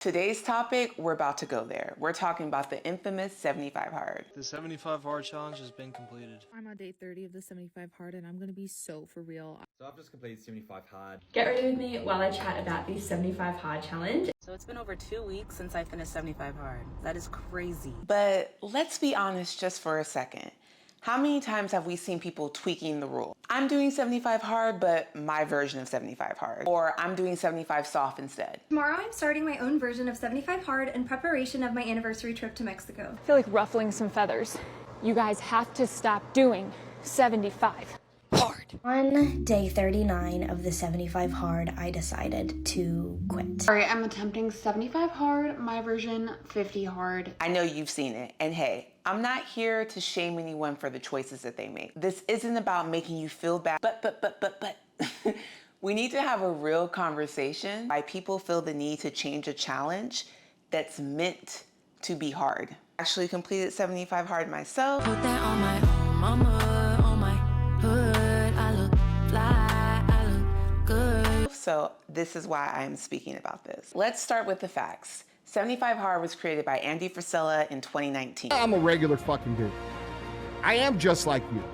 Today's topic, we're about to go there. We're talking about the infamous 75 hard. The 75 hard challenge has been completed. I'm on day 30 of the 75 hard and I'm gonna be so for real. So I've just completed 75 hard. Get ready with me while I chat about the 75 hard challenge. So it's been over 2 weeks since I finished 75 hard. That is crazy. But let's be honest just for a second. How many times have we seen people tweaking the rule? I'm doing 75 hard, but my version of 75 hard. Or I'm doing 75 soft instead. Tomorrow I'm starting my own version of 75 hard in preparation of my anniversary trip to Mexico. I feel like ruffling some feathers. You guys have to stop doing 75 hard. On day 39 of the 75 hard, I decided to quit. All right, I'm attempting 75 hard, my version 50 hard. I know you've seen it, and hey, I'm not here to shame anyone for the choices that they make. This isn't about making you feel bad, but. We need to have a real conversation why people feel the need to change a challenge that's meant to be hard. Actually completed 75 hard myself. Put that on my own mama, on my hood. I look fly, I look good. So this is why I'm speaking about this. Let's start with the facts. 75 hard was created by Andy Frisella in 2019. I'm a regular fucking dude. I am just like you.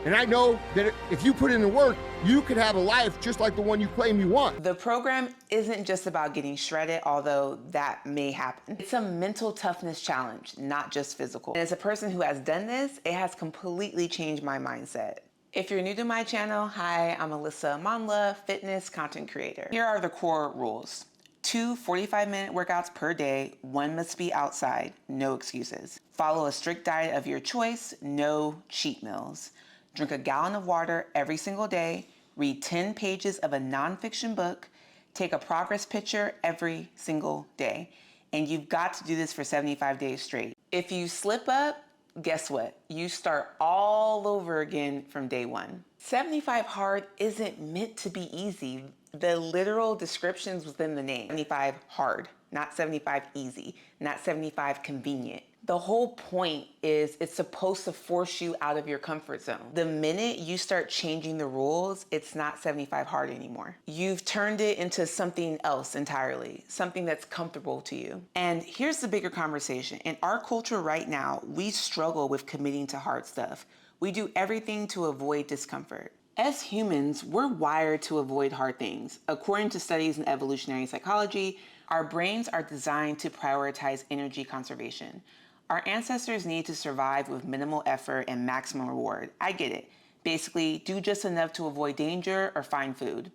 And I know that if you put in the work, you could have a life just like the one you claim you want. The program isn't just about getting shredded, although that may happen. It's a mental toughness challenge, not just physical. And as a person who has done this, it has completely changed my mindset. If you're new to my channel, hi, I'm Alyssa Amanla, fitness content creator. Here are the core rules. 2 45-minute workouts per day, 1 must be outside, no excuses. Follow a strict diet of your choice, no cheat meals. Drink a gallon of water every single day, read 10 pages of a nonfiction book, take a progress picture every single day. And you've got to do this for 75 days straight. If you slip up, guess what? You start all over again from day 1. 75 hard isn't meant to be easy. The literal description's within the name. 75 hard, not 75 easy, not 75 convenient. The whole point is it's supposed to force you out of your comfort zone. The minute you start changing the rules, it's not 75 hard anymore. You've turned it into something else entirely, something that's comfortable to you. And here's the bigger conversation. In our culture right now, we struggle with committing to hard stuff. We do everything to avoid discomfort. As humans, we're wired to avoid hard things. According to studies in evolutionary psychology, our brains are designed to prioritize energy conservation. Our ancestors need to survive with minimal effort and maximum reward. I get it. Basically, do just enough to avoid danger or find food.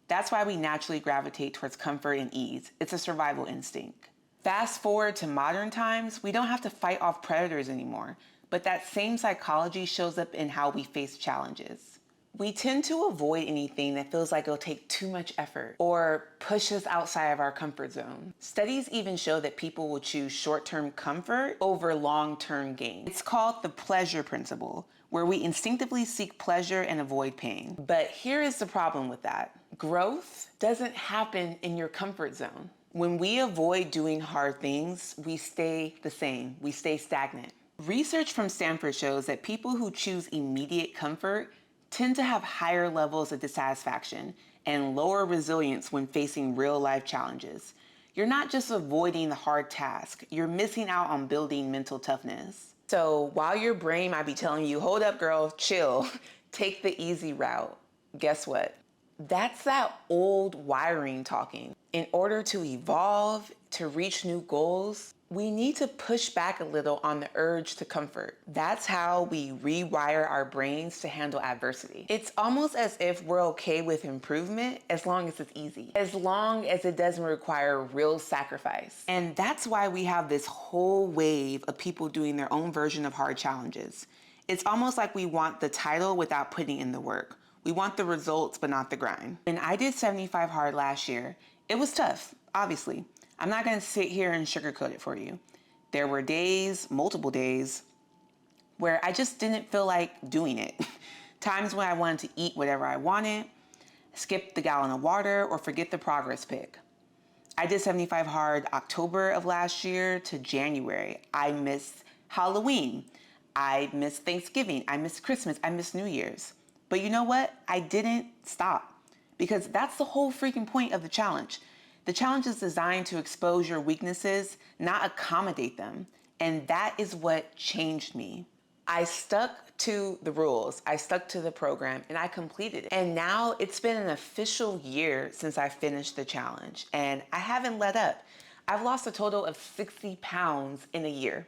That's why we naturally gravitate towards comfort and ease. It's a survival instinct. Fast forward to modern times, we don't have to fight off predators anymore, but that same psychology shows up in how we face challenges. We tend to avoid anything that feels like it'll take too much effort or push us outside of our comfort zone. Studies even show that people will choose short-term comfort over long-term gain. It's called the pleasure principle, where we instinctively seek pleasure and avoid pain. But here is the problem with that. Growth doesn't happen in your comfort zone. When we avoid doing hard things, we stay the same. We stay stagnant. Research from Stanford shows that people who choose immediate comfort tend to have higher levels of dissatisfaction and lower resilience when facing real-life challenges. You're not just avoiding the hard task, you're missing out on building mental toughness. So while your brain might be telling you, hold up girl, chill, take the easy route, guess what? That's that old wiring talking. In order to evolve, to reach new goals, we need to push back a little on the urge to comfort. That's how we rewire our brains to handle adversity. It's almost as if we're okay with improvement as long as it's easy, as long as it doesn't require real sacrifice. And that's why we have this whole wave of people doing their own version of hard challenges. It's almost like we want the title without putting in the work. We want the results, but not the grind. When I did 75 hard last year, it was tough, obviously. I'm not gonna sit here and sugarcoat it for you. There were days, multiple days, where I just didn't feel like doing it. Times when I wanted to eat whatever I wanted, skip the gallon of water, or forget the progress pic. I did 75 hard October of last year to January. I missed Halloween. I missed Thanksgiving. I missed Christmas. I missed New Year's. But you know what? I didn't stop, because that's the whole freaking point of the challenge. The challenge is designed to expose your weaknesses, not accommodate them. And that is what changed me. I stuck to the rules, I stuck to the program, and I completed it. And now it's been an official year since I finished the challenge, and I haven't let up. I've lost a total of 60 pounds in a year.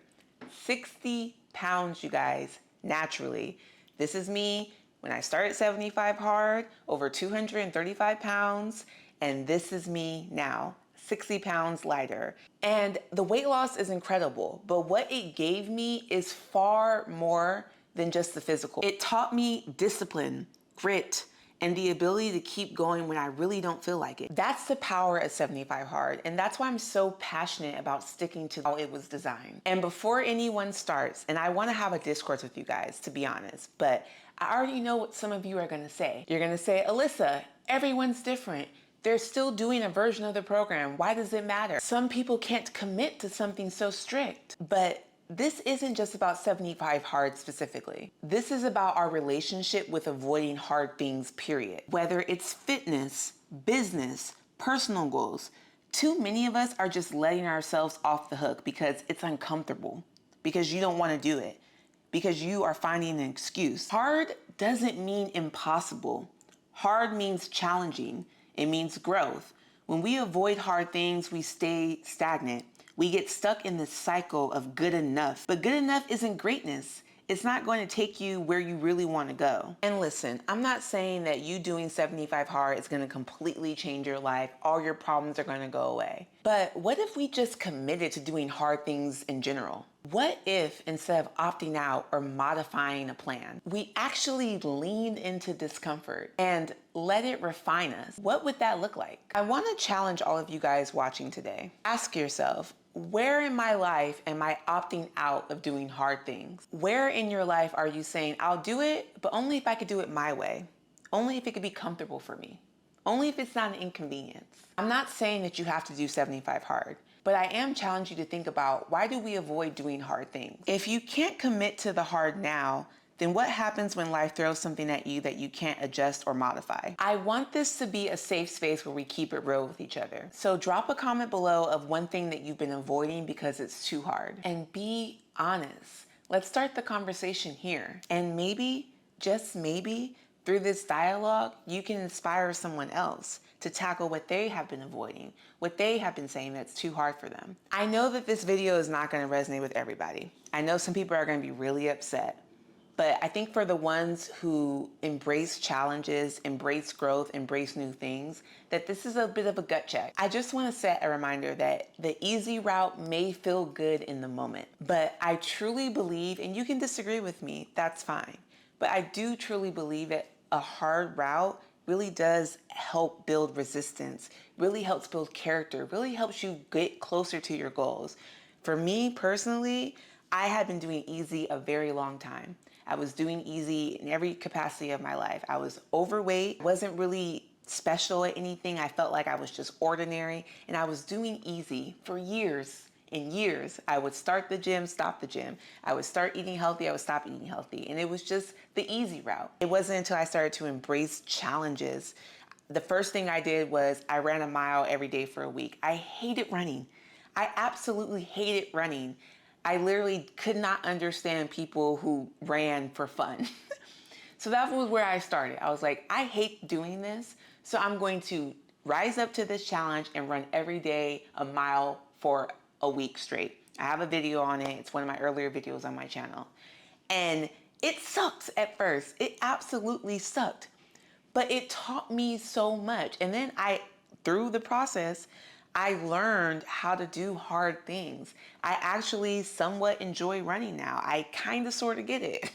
60 pounds, you guys, naturally. This is me when I started 75 Hard, over 235 pounds, and this is me now, 60 pounds lighter. And the weight loss is incredible, but what it gave me is far more than just the physical. It taught me discipline, grit, and the ability to keep going when I really don't feel like it. That's the power of 75 Hard, and that's why I'm so passionate about sticking to how it was designed. And before anyone starts, and I wanna have a discourse with you guys, to be honest, but I already know what some of you are gonna say. You're gonna say, Alyssa, everyone's different. They're still doing a version of the program. Why does it matter? Some people can't commit to something so strict, but this isn't just about 75 Hard specifically. This is about our relationship with avoiding hard things, period. Whether it's fitness, business, personal goals, too many of us are just letting ourselves off the hook because it's uncomfortable, because you don't want to do it, because you are finding an excuse. Hard doesn't mean impossible. Hard means challenging. It means growth. When we avoid hard things, we stay stagnant. We get stuck in this cycle of good enough. But good enough isn't greatness. It's not going to take you where you really want to go. And listen, I'm not saying that you doing 75 Hard is going to completely change your life. All your problems are going to go away. But what if we just committed to doing hard things in general? What if instead of opting out or modifying a plan, we actually leaned into discomfort and let it refine us? What would that look like? I want to challenge all of you guys watching today. Ask yourself, where in my life am I opting out of doing hard things? Where in your life are you saying, I'll do it, but only if I could do it my way? Only if it could be comfortable for me? Only if it's not an inconvenience? I'm not saying that you have to do 75 Hard, but I am challenging you to think about, why do we avoid doing hard things? If you can't commit to the hard now, then what happens when life throws something at you that you can't adjust or modify? I want this to be a safe space where we keep it real with each other. So drop a comment below of one thing that you've been avoiding because it's too hard. And be honest. Let's start the conversation here. And maybe, just maybe, through this dialogue, you can inspire someone else to tackle what they have been avoiding, what they have been saying that's too hard for them. I know that this video is not gonna resonate with everybody. I know some people are gonna be really upset. But I think for the ones who embrace challenges, embrace growth, embrace new things, that this is a bit of a gut check. I just want to set a reminder that the easy route may feel good in the moment, but I truly believe, and you can disagree with me, that's fine, but I do truly believe that a hard route really does help build resistance, really helps build character, really helps you get closer to your goals. For me personally, I had been doing easy a very long time. I was doing easy in every capacity of my life. I was overweight, wasn't really special at anything. I felt like I was just ordinary, and I was doing easy for years and years. I would start the gym, stop the gym. I would start eating healthy, I would stop eating healthy. And it was just the easy route. It wasn't until I started to embrace challenges. The first thing I did was I ran a mile every day for a week. I hated running. I absolutely hated running. I literally could not understand people who ran for fun. So that was where I started. I was like, I hate doing this, so I'm going to rise up to this challenge and run every day a mile for a week straight. I have a video on it. It's one of my earlier videos on my channel. And it sucks at first. It absolutely sucked. But it taught me so much. And then through the process, I learned how to do hard things. I actually somewhat enjoy running now. I kind of sort of get it.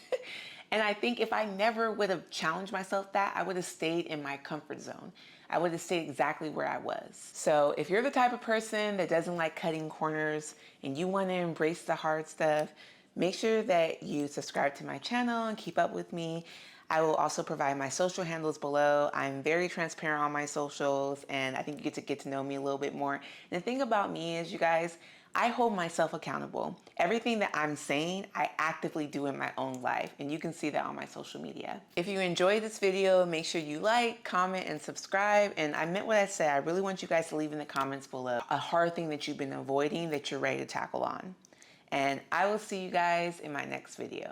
And I think if I never would have challenged myself that, I would have stayed in my comfort zone. I would have stayed exactly where I was. So if you're the type of person that doesn't like cutting corners and you want to embrace the hard stuff, make sure that you subscribe to my channel and keep up with me. I will also provide my social handles below. I'm very transparent on my socials, and I think you get to know me a little bit more. And the thing about me is, you guys, I hold myself accountable. Everything that I'm saying, I actively do in my own life, and you can see that on my social media. If you enjoyed this video, make sure you like, comment, and subscribe. And I meant what I said. I really want you guys to leave in the comments below a hard thing that you've been avoiding that you're ready to tackle on. And I will see you guys in my next video.